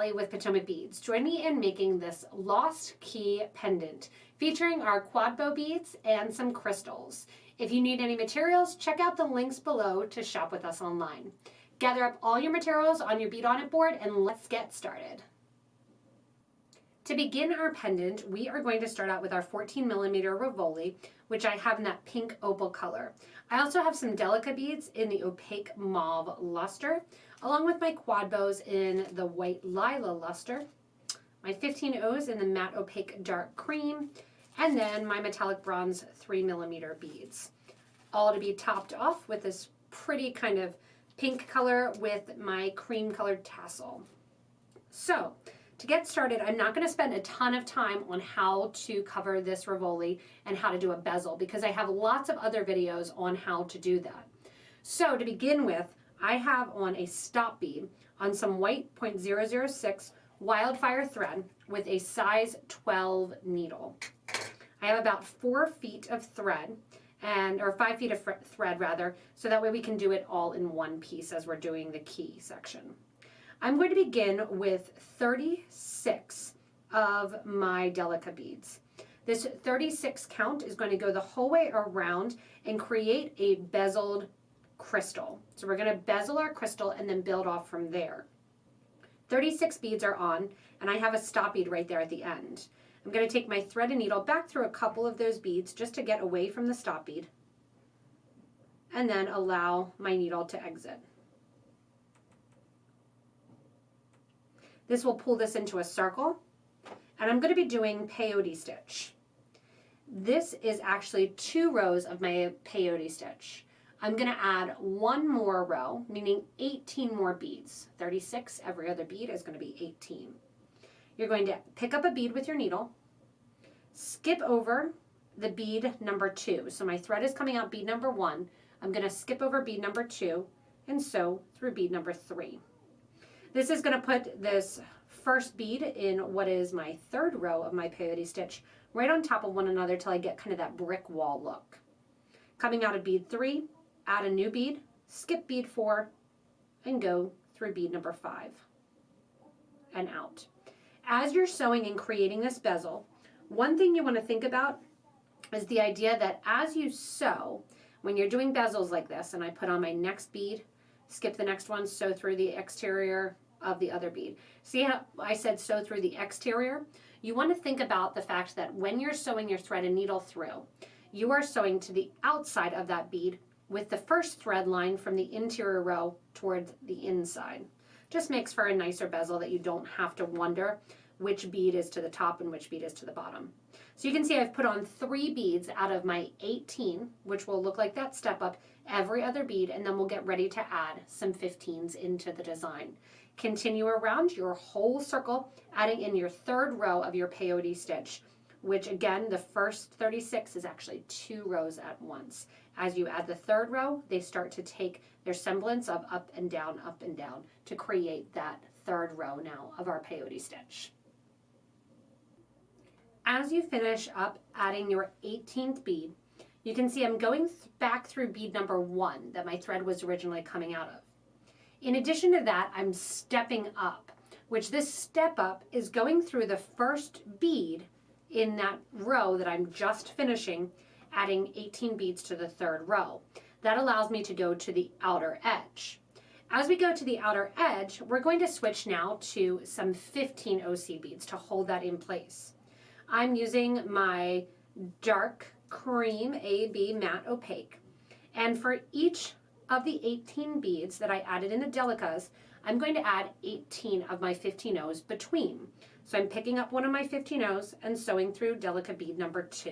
Allie with Potomac Beads. Join me in making this Lost Key Pendant featuring our QuadBow beads and some crystals. If you need any materials, check out the links below to shop with us online. Gather up all your materials on your bead on it board and let's get started. To begin our pendant, we are going to start out with our 14mm Rivoli, which I have in that pink opal color. I also have some Delica beads in the opaque mauve luster, along with my quad bows in the white Lila luster, my 15 O's in the matte opaque dark cream, and then my metallic bronze 3mm beads. All to be topped off with this pretty kind of pink color with my cream colored tassel. So, to get started, I'm not going to spend a ton of time on how to cover this Rivoli and how to do a bezel because I have lots of other videos on how to do that. So to begin with, I have on a stop bead on some white .006 wildfire thread with a size 12 needle. I have about 4 feet of thread, or 5 feet of thread rather, so that way we can do it all in one piece as we're doing the key section. I'm going to begin with 36 of my Delica beads. This 36 count is going to go the whole way around and create a bezeled crystal. So we're going to bezel our crystal and then build off from there. 36 beads are on, and I have a stop bead right there at the end. I'm going to take my thread and needle back through a couple of those beads just to get away from the stop bead, and then allow my needle to exit. This will pull this into a circle, and I'm going to be doing peyote stitch. This is actually 2 rows of my peyote stitch. I'm going to add 1 more row, meaning 18 more beads. 36, every other bead is going to be 18. You're going to pick up a bead with your needle, skip over the bead number 2. So my thread is coming out bead number 1. I'm going to skip over bead number 2 and sew through bead number 3. This is going to put this first bead in what is my 3rd row of my peyote stitch right on top of one another till I get kind of that brick wall look. Coming out of bead 3, add a new bead, skip bead 4, and go through bead number 5 and out. As you're sewing and creating this bezel, one thing you want to think about is the idea that as you sew, when you're doing bezels like this, and I put on my next bead, skip the next one, sew through the exterior of the other bead. See how I said sew through the exterior? You want to think about the fact that when you're sewing your thread and needle through, you are sewing to the outside of that bead with the first thread line from the interior row towards the inside. Just makes for a nicer bezel that you don't have to wonder which bead is to the top and which bead is to the bottom. So you can see I've put on 3 beads out of my 18, which will look like that step up every other bead, and then we'll get ready to add some 15s into the design. Continue around your whole circle, adding in your 3rd row of your peyote stitch, which again, the first 36 is actually 2 rows at once. As you add the 3rd row, they start to take their semblance of up and down to create that 3rd row now of our peyote stitch. As you finish up adding your 18th bead, you can see I'm going back through bead number 1 that my thread was originally coming out of. In addition to that, I'm stepping up, which this step up is going through the first bead in that row that I'm just finishing, adding 18 beads to the 3rd row. That allows me to go to the outer edge. As we go to the outer edge, we're going to switch now to some 15 OC beads to hold that in place. I'm using my dark cream AB matte opaque, and for each of the 18 beads that I added in the Delicas, I'm going to add 18 of my 15 O's between. So I'm picking up one of my 15 O's and sewing through Delica bead number 2.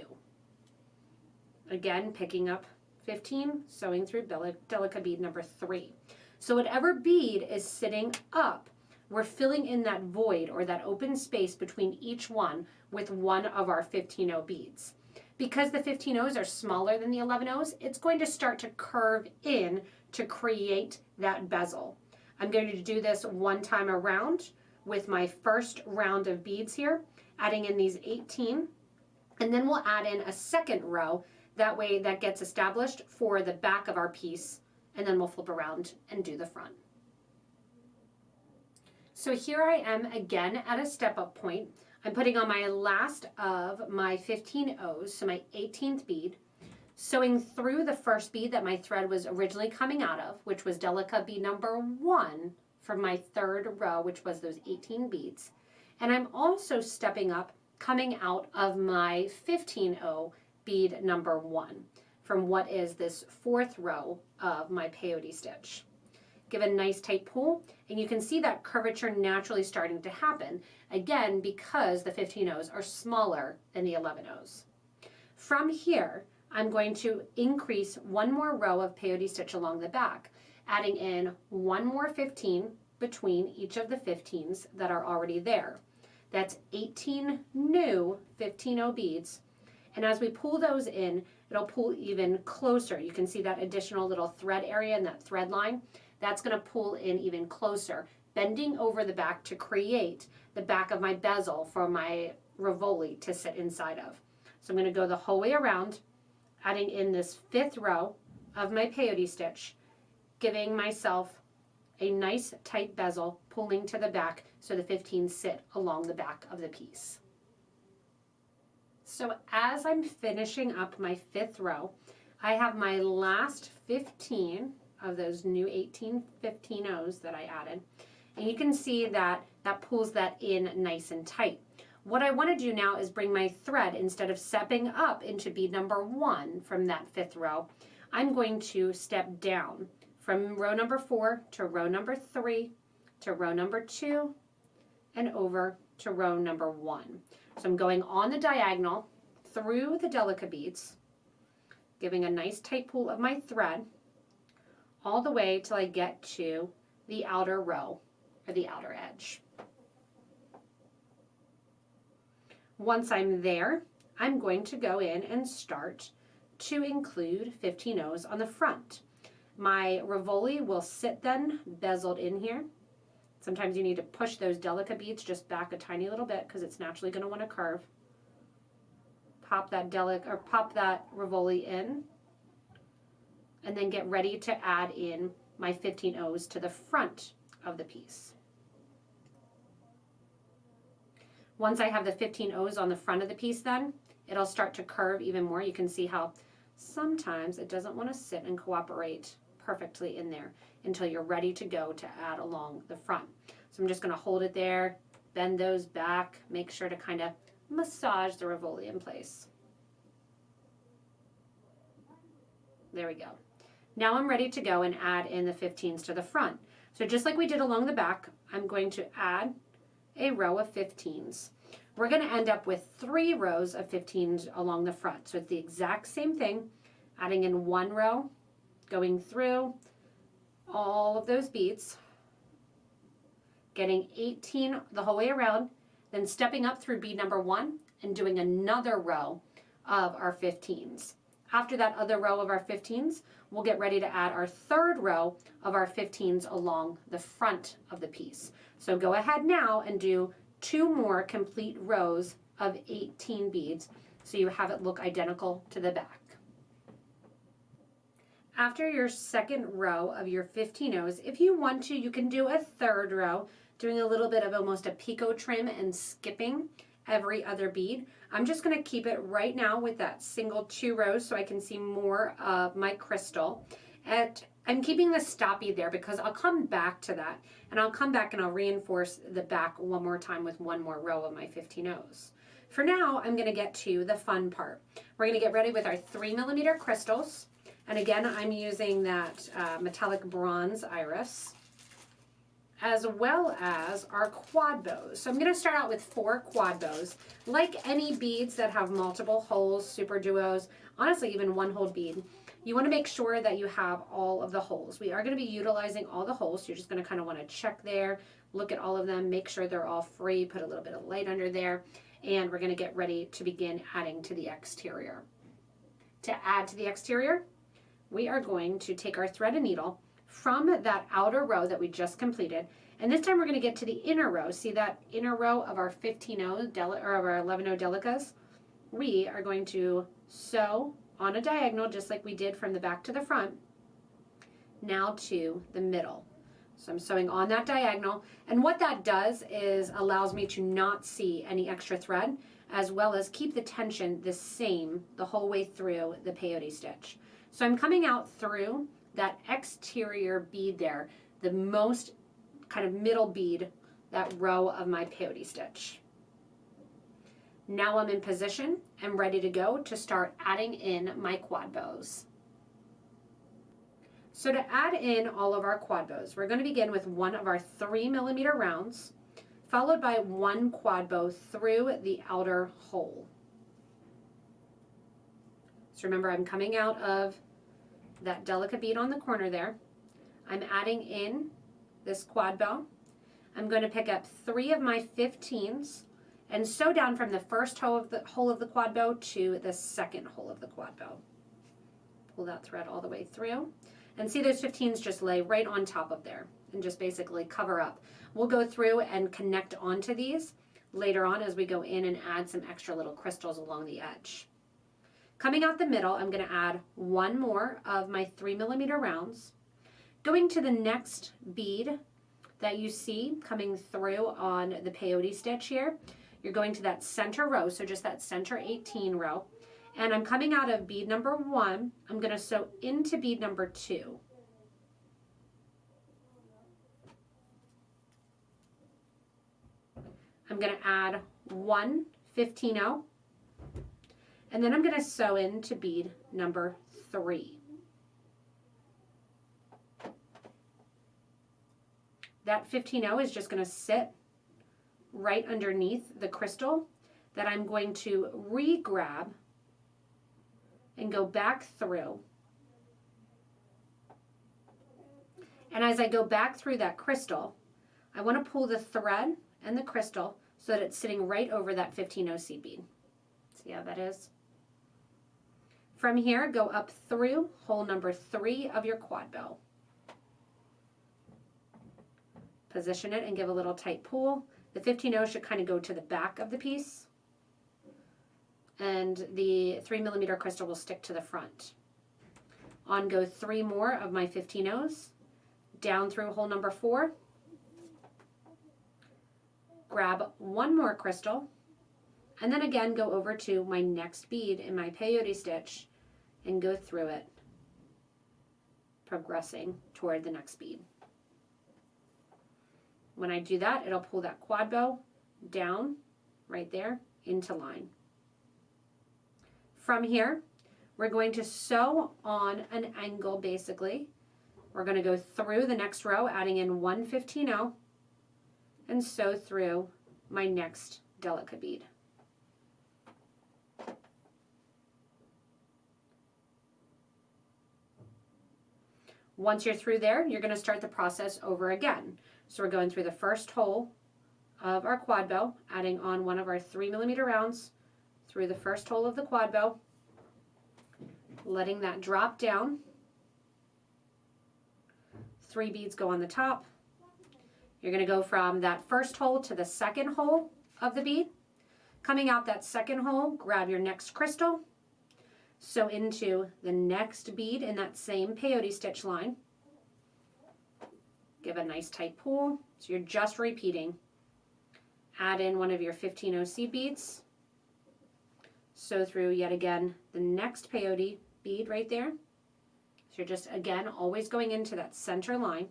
Again, picking up 15, sewing through Delica bead number 3. So whatever bead is sitting up, we're filling in that void or that open space between each one with one of our 15 O beads. Because the 15 O's are smaller than the 11 O's, it's going to start to curve in to create that bezel. I'm going to do this 1 time around with my first round of beads here, adding in these 18, and then we'll add in a 2nd row. That way that gets established for the back of our piece, and then we'll flip around and do the front. So here I am again at a step up point. I'm putting on my last of my 15 O's, so my 18th bead, sewing through the first bead that my thread was originally coming out of, which was Delica bead number 1 from my third row, which was those 18 beads. And I'm also stepping up, coming out of my 15 O bead number 1 from what is this fourth row of my peyote stitch. Give a nice tight pull, and you can see that curvature naturally starting to happen, again because the 15 O's are smaller than the 11 O's. From here, I'm going to increase one more row of peyote stitch along the back, adding in one more 15 between each of the 15s that are already there. That's 18 new 15 beads, and as we pull those in, it'll pull even closer. You can see that additional little thread area and that thread line. That's going to pull in even closer, bending over the back to create the back of my bezel for my Rivoli to sit inside of. So I'm going to go the whole way around, adding in this 5th row of my peyote stitch, giving myself a nice tight bezel, pulling to the back so the 15s sit along the back of the piece. So as I'm finishing up my 5th row, I have my last 15 of those new 18 15 O's that I added. And you can see that that pulls that in nice and tight. What I want to do now is bring my thread, instead of stepping up into bead number 1 from that 5th row, I'm going to step down from row number 4 to row number 3 to row number 2 and over to row number 1. So I'm going on the diagonal through the Delica beads, giving a nice tight pull of my thread all the way till I get to the outer row or the outer edge. Once I'm there, I'm going to go in and start to include 15 O's on the front. My Rivoli will sit then bezeled in here. Sometimes you need to push those Delica beads just back a tiny little bit because it's naturally going to want to curve. Pop that Rivoli in, and then get ready to add in my 15 O's to the front of the piece. Once I have the 15 O's on the front of the piece, then it'll start to curve even more. You can see how sometimes it doesn't want to sit and cooperate perfectly in there until you're ready to go to add along the front. So I'm just going to hold it there, bend those back, make sure to kind of massage the Rivoli in place. There we go. Now I'm ready to go and add in the 15s to the front. So just like we did along the back, I'm going to add a row of 15s. We're going to end up with 3 rows of 15s along the front. So it's the exact same thing, adding in 1 row, going through all of those beads, getting 18 the whole way around, then stepping up through bead number 1 and doing another row of our 15s. After that other row of our 15s, we'll get ready to add our 3rd row of our 15s along the front of the piece. So go ahead now and do 2 more complete rows of 18 beads so you have it look identical to the back. After your 2nd row of your 15 O's, if you want to, you can do a 3rd row, doing a little bit of almost a picot trim and skipping every other bead. I'm just going to keep it right now with that single 2 rows so I can see more of my crystal. I'm keeping the stop bead there because I'll come back to that, and I'll come back and I'll reinforce the back one more time with 1 more row of my 15 O's. For now, I'm going to get to the fun part. We're going to get ready with our 3mm crystals, and again, I'm using that metallic bronze iris, as well as our quad bows. So I'm going to start out with 4 quad bows. Like any beads that have multiple holes, super duos, honestly even 1-hole bead, you want to make sure that you have all of the holes. We are going to be utilizing all the holes, so you're just going to kind of want to check there, look at all of them, make sure they're all free, put a little bit of light under there, and we're going to get ready to begin adding to the exterior. To add to the exterior, we are going to take our thread and needle from that outer row that we just completed, and this time we're going to get to the inner row. See that inner row of our 15 O or of our 11 O Delicas? We are going to sew on a diagonal just like we did from the back to the front, now to the middle. So I'm sewing on that diagonal, and what that does is allows me to not see any extra thread, as well as keep the tension the same the whole way through the peyote stitch. So I'm coming out through that exterior bead there, the most kind of middle bead, that row of my peyote stitch. Now I'm in position and ready to go to start adding in my quad bows. So to add in all of our quad bows, we're going to begin with one of our 3mm rounds, followed by one quad bow through the outer hole. So remember, I'm coming out of that delicate bead on the corner there. I'm adding in this quad bow. I'm going to pick up 3 of my 15s and sew down from the first hole of the quad bow to the second hole of the quad bow. Pull that thread all the way through. And see, those 15s just lay right on top of there and just basically cover up. We'll go through and connect onto these later on as we go in and add some extra little crystals along the edge. Coming out the middle, I'm going to add one more of my 3mm rounds. Going to the next bead that you see coming through on the peyote stitch here, you're going to that center row, so just that center 18 row. And I'm coming out of bead number 1. I'm going to sew into bead number 2. I'm going to add 1 15-0, and then I'm going to sew into bead number 3. That 15-0 is just going to sit right underneath the crystal that I'm going to re-grab and go back through. And as I go back through that crystal, I want to pull the thread and the crystal so that it's sitting right over that 15-0 seed bead. See how that is? From here, go up through hole number 3 of your quad bow. Position it and give a little tight pull. The 15-0 should kind of go to the back of the piece, and the 3mm crystal will stick to the front. On go 3 more of my 15-0s, down through hole number 4, grab 1 more crystal, and then again go over to my next bead in my peyote stitch and go through it, progressing toward the next bead. When I do that, it'll pull that quad bow down right there into line. From here, we're going to sew on an angle basically. We're going to go through the next row, adding in 1 15-0, and sew through my next delicate bead. Once you're through there, you're going to start the process over again. So we're going through the first hole of our quad bow, adding on one of our 3mm rounds through the first hole of the quad bow, letting that drop down. 3 beads go on the top. You're going to go from that first hole to the second hole of the bead. Coming out that second hole, grab your next crystal, sew into the next bead in that same peyote stitch line. Give a nice tight pull, so you're just repeating. Add in one of your 15-0 seed beads. Sew through yet again the next peyote bead right there. So you're just, again, always going into that center line.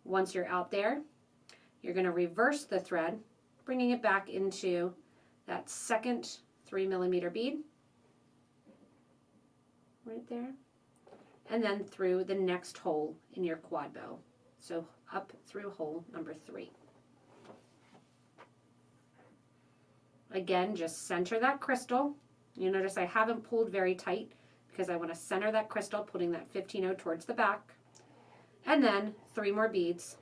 Once you're out there, you're going to reverse the thread, bringing it back into that second 3mm bead. Right there. And then through the next hole in your quad bow. So up through hole number 3. Again, just center that crystal. You notice I haven't pulled very tight because I want to center that crystal, putting that 15-0 towards the back. And then 3 more beads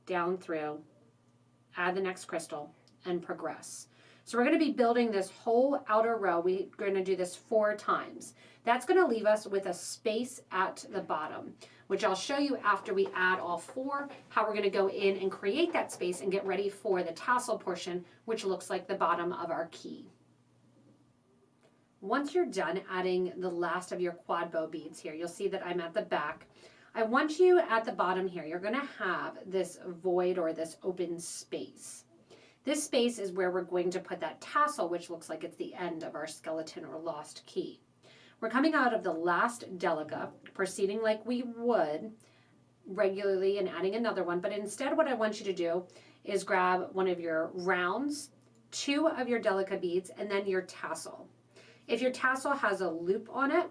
down through, add the next crystal, and progress. So we're going to be building this whole outer row. We're going to do this 4 times. That's going to leave us with a space at the bottom, which I'll show you after we add all 4, how we're going to go in and create that space and get ready for the tassel portion, which looks like the bottom of our key. Once you're done adding the last of your quad bow beads here, you'll see that I'm at the back. I want you at the bottom here, you're going to have this void or this open space. This space is where we're going to put that tassel, which looks like it's the end of our skeleton or lost key. We're coming out of the last delica, proceeding like we would regularly and adding another one, but instead what I want you to do is grab one of your rounds, 2 of your delica beads, and then your tassel. If your tassel has a loop on it,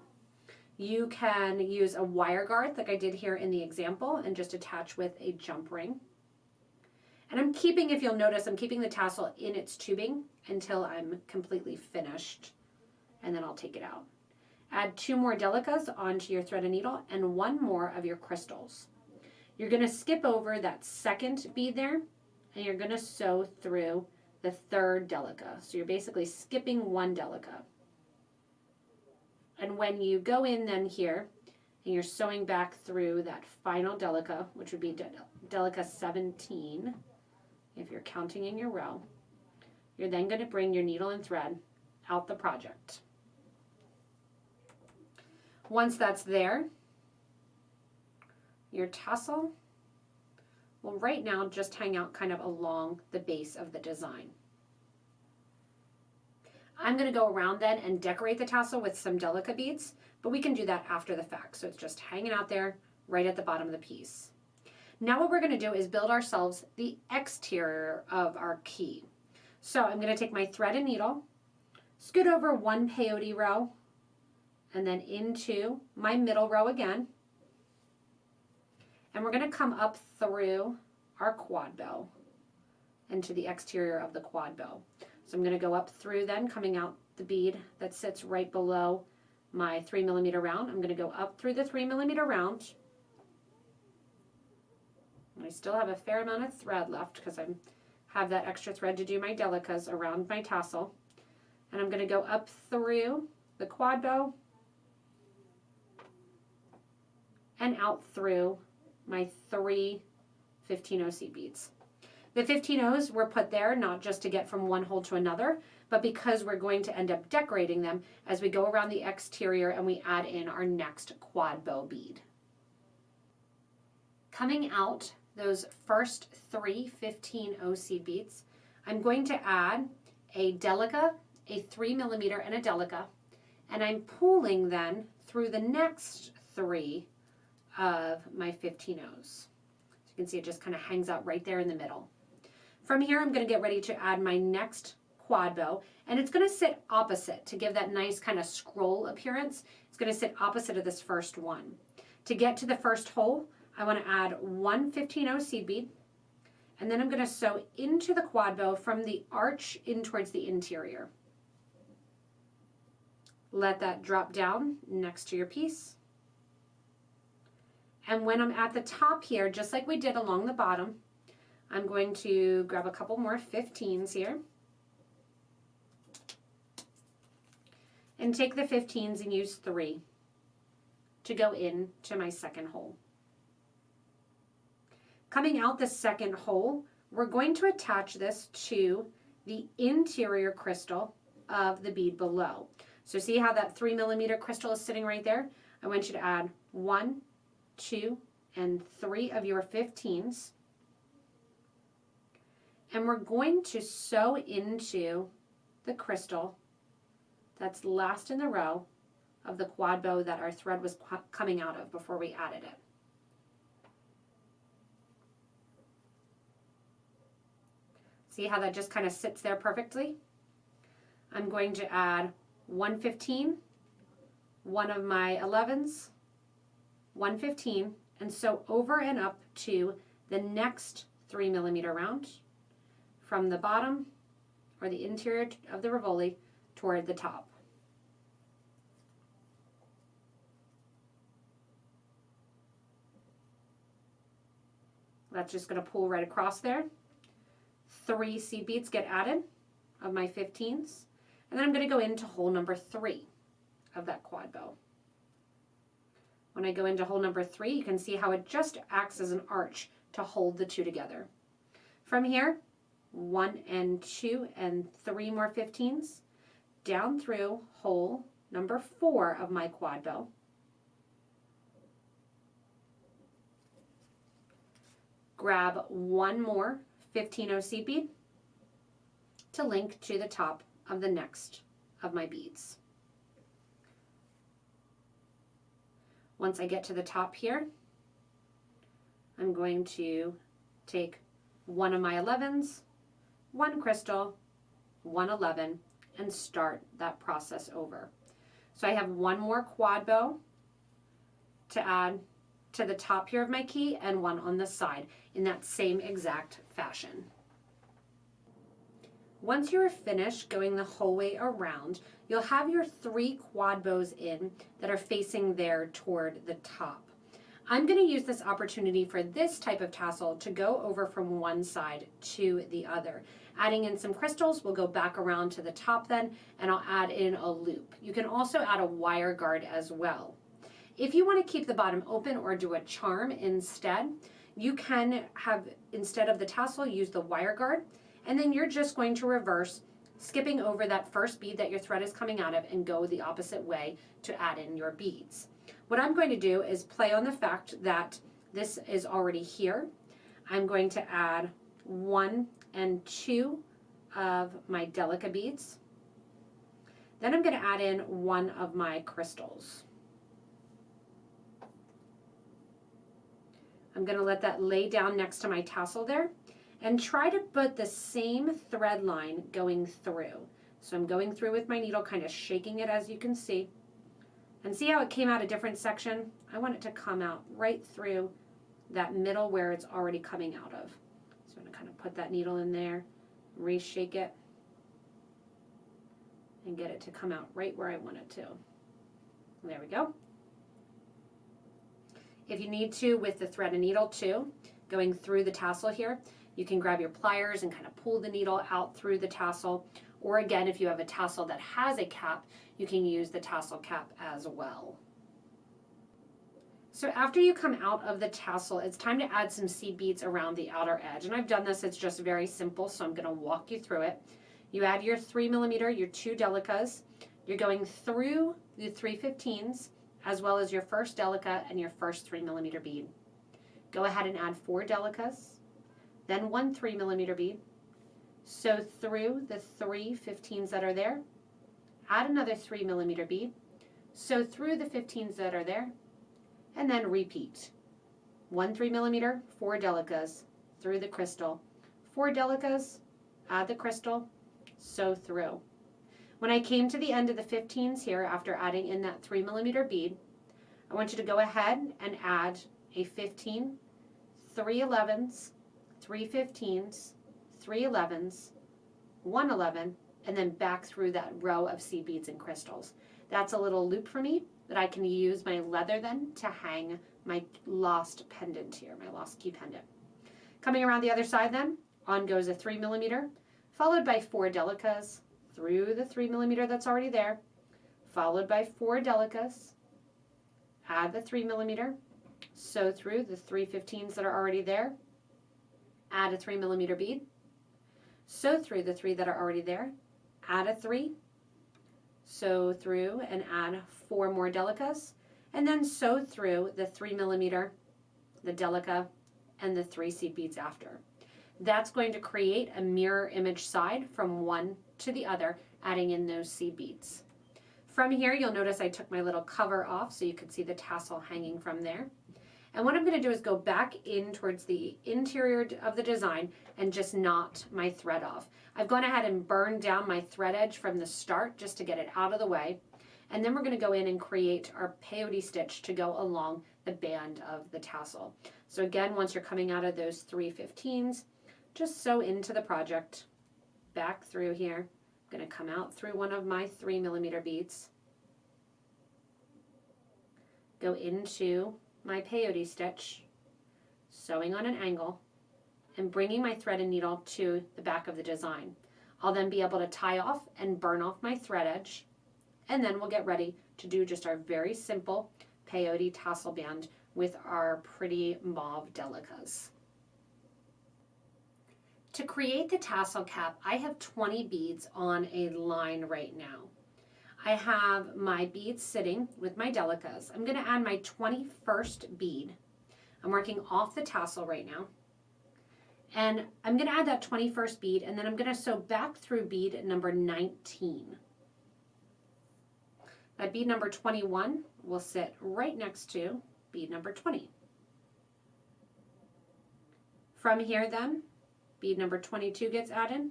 you can use a wire guard like I did here in the example and just attach with a jump ring. And I'm keeping, if you'll notice, I'm keeping the tassel in its tubing until I'm completely finished, and then I'll take it out. Add 2 more delicas onto your thread and needle and 1 more of your crystals. You're going to skip over that second bead there, and you're going to sew through the 3rd delica. So you're basically skipping 1 delica. And when you go in then here, and you're sewing back through that final delica, which would be delica 17, if you're counting in your row, you're then going to bring your needle and thread out the project. Once that's there, your tassel will right now just hang out kind of along the base of the design. I'm going to go around then and decorate the tassel with some delica beads, but we can do that after the fact. So it's just hanging out there right at the bottom of the piece. Now what we're going to do is build ourselves the exterior of our key. So I'm going to take my thread and needle, scoot over 1 peyote row, and then into my middle row again. And we're going to come up through our quad bow into the exterior of the quad bow. So I'm going to go up through then, coming out the bead that sits right below my 3mm round. I'm going to go up through the 3mm round. I still have a fair amount of thread left because I have that extra thread to do my delicas around my tassel. And I'm going to go up through the quad bow and out through my 3 15-0 seed beads. The 15-0s were put there not just to get from one hole to another, but because we're going to end up decorating them as we go around the exterior and we add in our next quad bow bead. Coming out those first 3 15-0 seed beads, I'm going to add a delica, a 3mm, and a delica, and I'm pulling then through the next 3 of my 15-0s. So you can see it just kind of hangs out right there in the middle. From here, I'm going to get ready to add my next quad bow, and it's going to sit opposite to give that nice kind of scroll appearance. It's going to sit opposite of this first one. To get to the first hole, I want to add 1 15-0 seed bead, and then I'm going to sew into the quad bow from the arch in towards the interior. Let that drop down next to your piece. And when I'm at the top here, just like we did along the bottom, I'm going to grab a couple more 15s here. And take the 15s and use 3 to go into my second hole. Coming out the second hole, we're going to attach this to the interior crystal of the bead below. So see how that 3mm crystal is sitting right there? I want you to add 1, 2, and 3 of your 15s. And we're going to sew into the crystal that's last in the row of the quad bow that our thread was coming out of before we added it. See how that just kind of sits there perfectly? I'm going to add 1 15, 1 of my 11s, 1 15, and sew over and up to the next 3mm round from the bottom or the interior of the Rivoli toward the top. That's just going to pull right across there. 3 seed beads get added of my 15s, and then I'm going to go into hole number 3 of that quad bow. When I go into hole number 3, you can see how it just acts as an arch to hold the 2 together. From here, 1 and 2 and 3 more 15s down through hole number 4 of my quad bow. grab one more 15-0 seed bead to link to the top of the next of my beads. Once I get to the top here, I'm going to take one of my 11s, one crystal, one 11, and start that process over. So I have one more quad bow to add to the top here of my key and one on the side in that same exact fashion. Once you're finished going the whole way around, you'll have your 3 quad bows in that are facing there toward the top. I'm going to use this opportunity for this type of tassel to go over from one side to the other. Adding in some crystals, we'll go back around to the top then, and I'll add in a loop. You can also add a wire guard as well. If you want to keep the bottom open or do a charm instead, you can have, instead of the tassel, use the wire guard, and then you're just going to reverse, skipping over that first bead that your thread is coming out of and go the opposite way to add in your beads. What I'm going to do is play on the fact that this is already here. I'm going to add 1 and 2 of my delica beads. Then I'm going to add in 1 of my crystals. I'm going to let that lay down next to my tassel there and try to put the same thread line going through. So I'm going through with my needle, kind of shaking it as you can see. And see how it came out a different section? I want it to come out right through that middle where it's already coming out of. So I'm going to kind of put that needle in there, reshake it, and get it to come out right where I want it to. There we go. If you need to, with the thread and needle too, going through the tassel here, you can grab your pliers and kind of pull the needle out through the tassel. Or again, if you have a tassel that has a cap, you can use the tassel cap as well. So after you come out of the tassel, it's time to add some seed beads around the outer edge. And I've done this, it's just very simple, so I'm going to walk you through it. You add your 3mm, your 2 delicas. You're going through the 3/15s, as well as your first delica and your first 3mm bead. Go ahead and add 4 delicas, then 1 3mm bead. Sew through the 3/15s that are there. Add another 3mm bead. Sew through the 15s that are there. And then repeat. 1 3mm, 4 delicas, through the crystal. 4 delicas, add the crystal, sew through. When I came to the end of the 15s here, after adding in that 3mm bead, I want you to go ahead and add a 15, 3 11s, 3 15s, 3 11s, 1 11, and then back through that row of seed beads and crystals. That's a little loop for me that I can use my leather then to hang my lost pendant here, my lost key pendant. Coming around the other side then, on goes a 3mm, followed by 4 delicas, through the 3mm that's already there, followed by 4 delicas, add the 3mm, sew through the 3/15s that are already there, add a 3mm bead, sew through the 3 that are already there, add a 3, sew through and add 4 more delicas, and then sew through the 3mm, the delica, and the 3 seed beads after. That's going to create a mirror image side from one to the other, adding in those seed beads. From here, you'll notice I took my little cover off so you could see the tassel hanging from there. And what I'm going to do is go back in towards the interior of the design and just knot my thread off. I've gone ahead and burned down my thread edge from the start just to get it out of the way. And then we're going to go in and create our peyote stitch to go along the band of the tassel. So again, once you're coming out of those 3/15s, just sew into the project, back through here. I'm going to come out through one of my 3mm beads, go into my peyote stitch, sewing on an angle, and bringing my thread and needle to the back of the design. I'll then be able to tie off and burn off my thread edge, and then we'll get ready to do just our very simple peyote tassel band with our pretty mauve delicas. To create the tassel cap, I have 20 beads on a line right now. I have my beads sitting with my delicas. I'm going to add my 21st bead. I'm working off the tassel right now. And I'm going to add that 21st bead, and then I'm going to sew back through bead number 19. That bead number 21 will sit right next to bead number 20. From here then, bead number 22 gets added,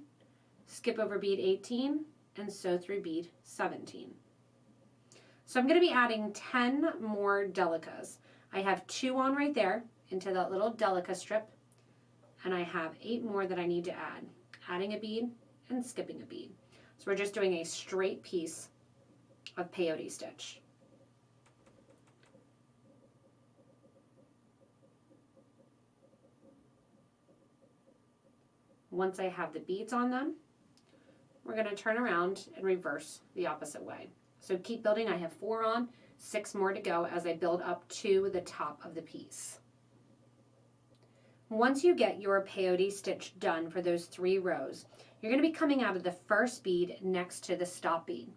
skip over bead 18, and sew through bead 17. So I'm going to be adding 10 more delicas. I have 2 on right there into that little delica strip, and I have 8 more that I need to add, adding a bead and skipping a bead. So we're just doing a straight piece of peyote stitch. Once I have the beads on them, we're going to turn around and reverse the opposite way. So keep building. I have 4 on, 6 more to go as I build up to the top of the piece. Once you get your peyote stitch done for those 3 rows, you're going to be coming out of the first bead next to the stop bead.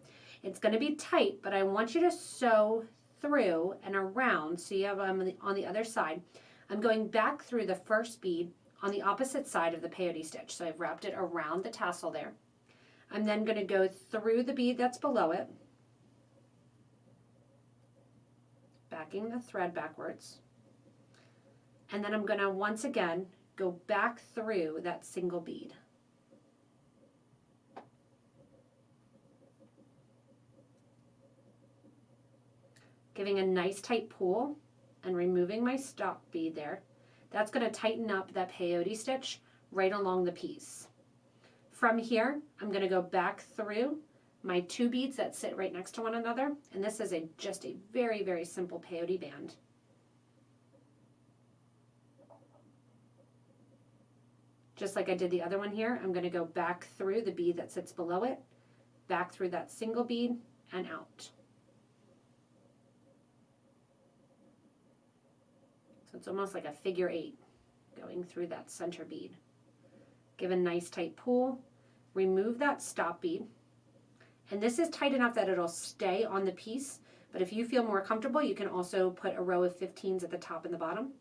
It's going to be tight, but I want you to sew through and around, so you have on the other side. I'm going back through the first bead on the opposite side of the peyote stitch. So I've wrapped it around the tassel there. I'm then going to go through the bead that's below it, backing the thread backwards. And then I'm going to once again go back through that single bead. Giving a nice tight pull and removing my stop bead there. That's going to tighten up that peyote stitch right along the piece. From here, I'm going to go back through my 2 beads that sit right next to one another, and this is just a very, very simple peyote band. Just like I did the other one here, I'm going to go back through the bead that sits below it, back through that single bead, and out. So it's almost like a figure 8 going through that center bead. Give a nice tight pull, remove that stop bead, and this is tight enough that it'll stay on the piece, but if you feel more comfortable, you can also put a row of 15s at the top and the bottom.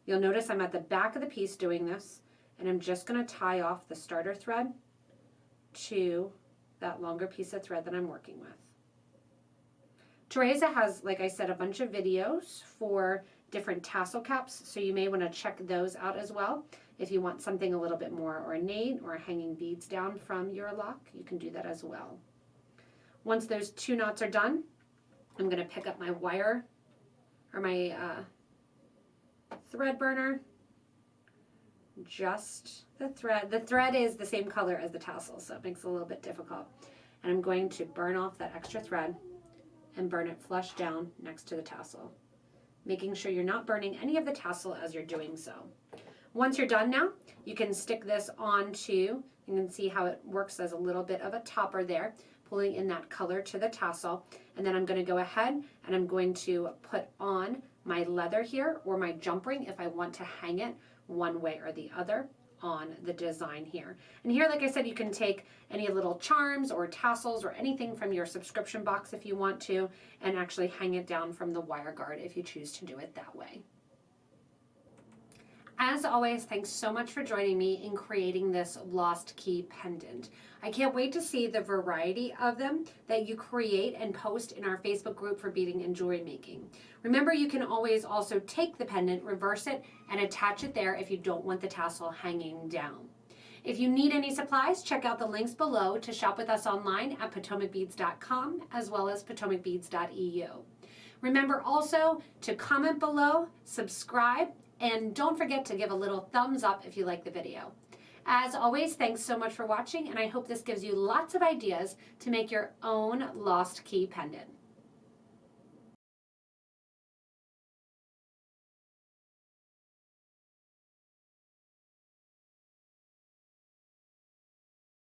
You'll notice I'm at the back of the piece doing this, and I'm just going to tie off the starter thread to that longer piece of thread that I'm working with. Teresa has, like I said, a bunch of videos for different tassel caps, so you may want to check those out as well. If you want something a little bit more ornate or hanging beads down from your lock, you can do that as well. Once those 2 knots are done, I'm going to pick up my wire or my thread burner. Just the thread. The thread is the same color as the tassel, so it makes it a little bit difficult. And I'm going to burn off that extra thread and burn it flush down next to the tassel, making sure you're not burning any of the tassel as you're doing so. Once you're done now, you can stick this onto, you can see how it works as a little bit of a topper there, pulling in that color to the tassel. And then I'm going to go ahead and I'm going to put on my leather here, or my jump ring if I want to hang it one way or the other on the design here. And here, like I said, you can take any little charms or tassels or anything from your subscription box if you want to, and actually hang it down from the wire guard if you choose to do it that way. As always, thanks so much for joining me in creating this Lost Key Pendant. I can't wait to see the variety of them that you create and post in our Facebook group for beading and jewelry making. Remember, you can always also take the pendant, reverse it, and attach it there if you don't want the tassel hanging down. If you need any supplies, check out the links below to shop with us online at PotomacBeads.com as well as PotomacBeads.eu. Remember also to comment below, subscribe, and don't forget to give a little thumbs up if you like the video. As always, thanks so much for watching, and I hope this gives you lots of ideas to make your own Lost Key Pendant.